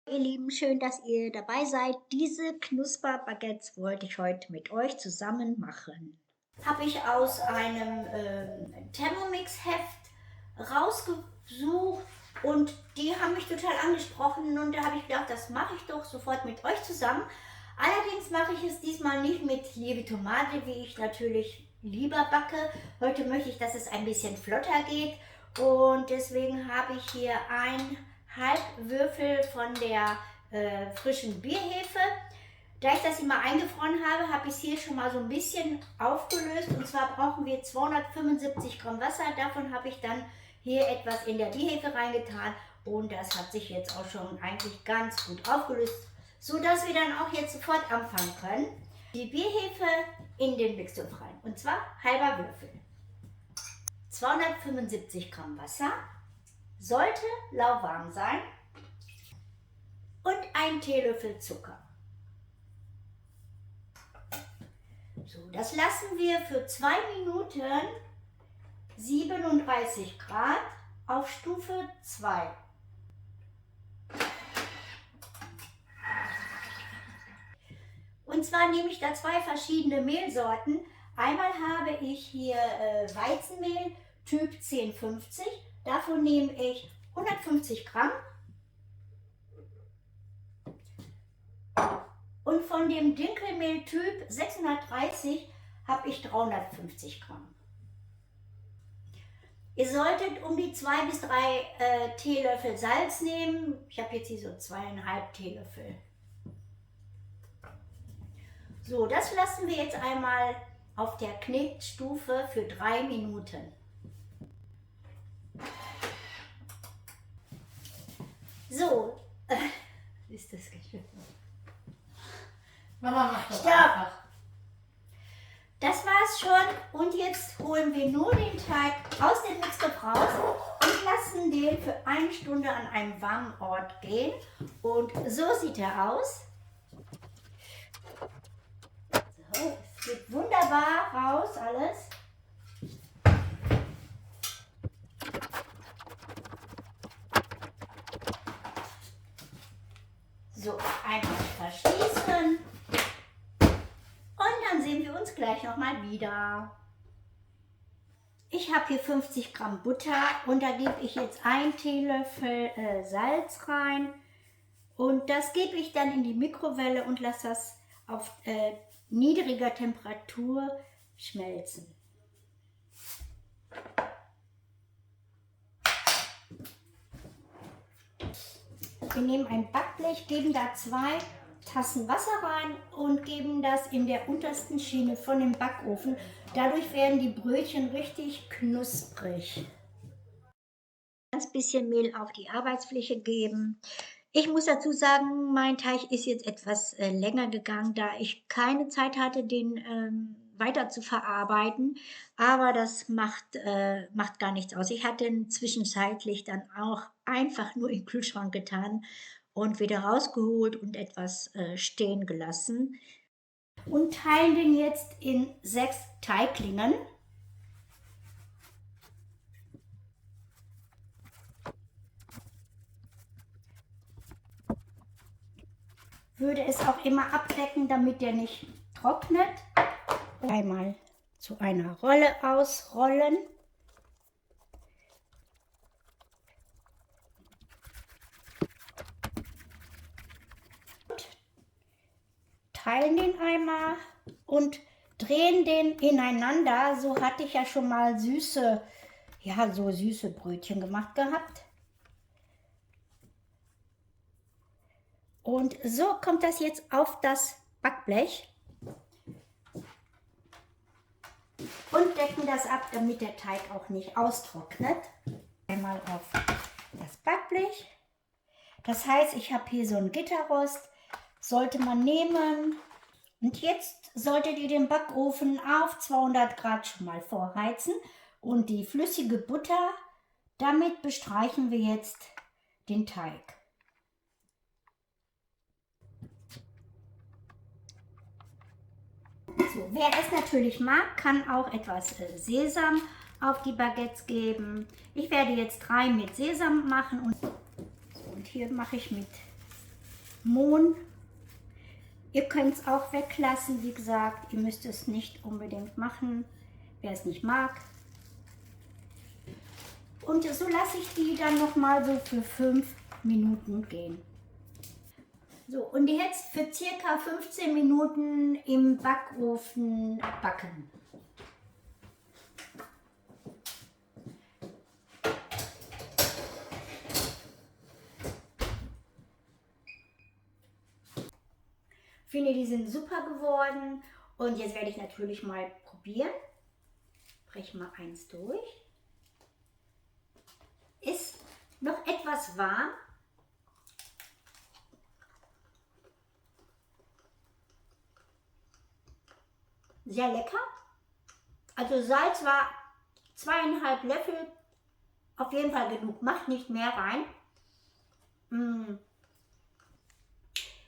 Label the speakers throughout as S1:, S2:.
S1: Ihr Lieben, schön, dass ihr dabei seid. Diese Knusper-Baguettes wollte ich heute mit euch zusammen machen. Habe ich aus einem Thermomix-Heft rausgesucht und die haben mich total angesprochen und da habe ich gedacht, das mache ich doch sofort mit euch zusammen. Allerdings mache ich es diesmal nicht mit Liebe Tomate, wie ich natürlich lieber backe. Heute möchte ich, dass es ein bisschen flotter geht und deswegen habe ich hier ein Halbwürfel von der frischen Bierhefe. Da ich das immer eingefroren habe, habe ich es hier schon mal so ein bisschen aufgelöst. Und zwar brauchen wir 275 Gramm Wasser. Davon habe ich dann hier etwas in der Bierhefe reingetan. Und das hat sich jetzt auch schon eigentlich ganz gut aufgelöst, sodass wir dann auch jetzt sofort anfangen können. Die Bierhefe in den Mixtopf rein. Und zwar halber Würfel. 275 Gramm Wasser. Sollte lauwarm sein. Und ein Teelöffel Zucker. So, das lassen wir für 2 Minuten 37 Grad auf Stufe 2. Und zwar nehme ich da 2 verschiedene Mehlsorten. Einmal habe ich hier Weizenmehl Typ 1050. Davon nehme ich 150 Gramm. Und von dem Dinkelmehl-Typ 630 habe ich 350 Gramm. Ihr solltet um die 2 bis 3 Teelöffel Salz nehmen. Ich habe jetzt hier so 2,5 Teelöffel. So, das lassen wir jetzt einmal auf der Knetstufe für 3 Minuten. So, ist das geschehen?
S2: Mama macht das
S1: Stopp!
S2: einfach.
S1: Das war's schon und jetzt holen wir nur den Teig aus dem Mixtopf raus und lassen den für 1 Stunde an einem warmen Ort gehen. Und so sieht er aus. So, es geht wunderbar raus alles. So, einmal verschließen. Und dann sehen wir uns gleich nochmal wieder. Ich habe hier 50 Gramm Butter und da gebe ich jetzt 1 Teelöffel Salz rein. Und das gebe ich dann in die Mikrowelle und lasse das auf niedriger Temperatur schmelzen. Wir nehmen ein Backblech, geben da 2 Tassen Wasser rein und geben das in der untersten Schiene von dem Backofen. Dadurch werden die Brötchen richtig knusprig. Ganz bisschen Mehl auf die Arbeitsfläche geben. Ich muss dazu sagen, mein Teig ist jetzt etwas länger gegangen, da ich keine Zeit hatte, den weiter zu verarbeiten. Aber das macht gar nichts aus. Ich hatte ihn zwischenzeitlich dann auch einfach nur in den Kühlschrank getan und wieder rausgeholt und etwas stehen gelassen. Und teilen den jetzt in 6 Teiglingen. Würde es auch immer abdecken, damit der nicht trocknet. Einmal zu einer Rolle ausrollen. Teilen den einmal und drehen den ineinander. So hatte ich ja schon mal süße Brötchen gemacht gehabt. Und so kommt das jetzt auf das Backblech. Und decken das ab, damit der Teig auch nicht austrocknet. Einmal auf das Backblech. Das heißt, ich habe hier so ein Gitterrost. Sollte man nehmen. Und jetzt solltet ihr den Backofen auf 200 Grad schon mal vorheizen. Und die flüssige Butter, damit bestreichen wir jetzt den Teig. So, wer es natürlich mag, kann auch etwas Sesam auf die Baguettes geben. Ich werde jetzt 3 mit Sesam machen und hier mache ich mit Mohn. Ihr könnt es auch weglassen, wie gesagt, ihr müsst es nicht unbedingt machen, wer es nicht mag. Und so lasse ich die dann nochmal so für 5 Minuten gehen. So, und die jetzt für circa 15 Minuten im Backofen backen. Ich finde, die sind super geworden und jetzt werde ich natürlich mal probieren. Breche mal eins durch. Ist noch etwas warm. Sehr lecker. Also Salz war 2,5 Löffel. Auf jeden Fall genug. Macht nicht mehr rein.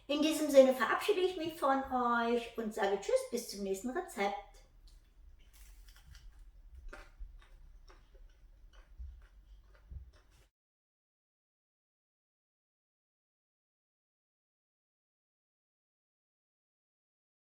S1: In diesem Sinne verabschiede ich mich von euch und sage Tschüss, bis zum nächsten Rezept.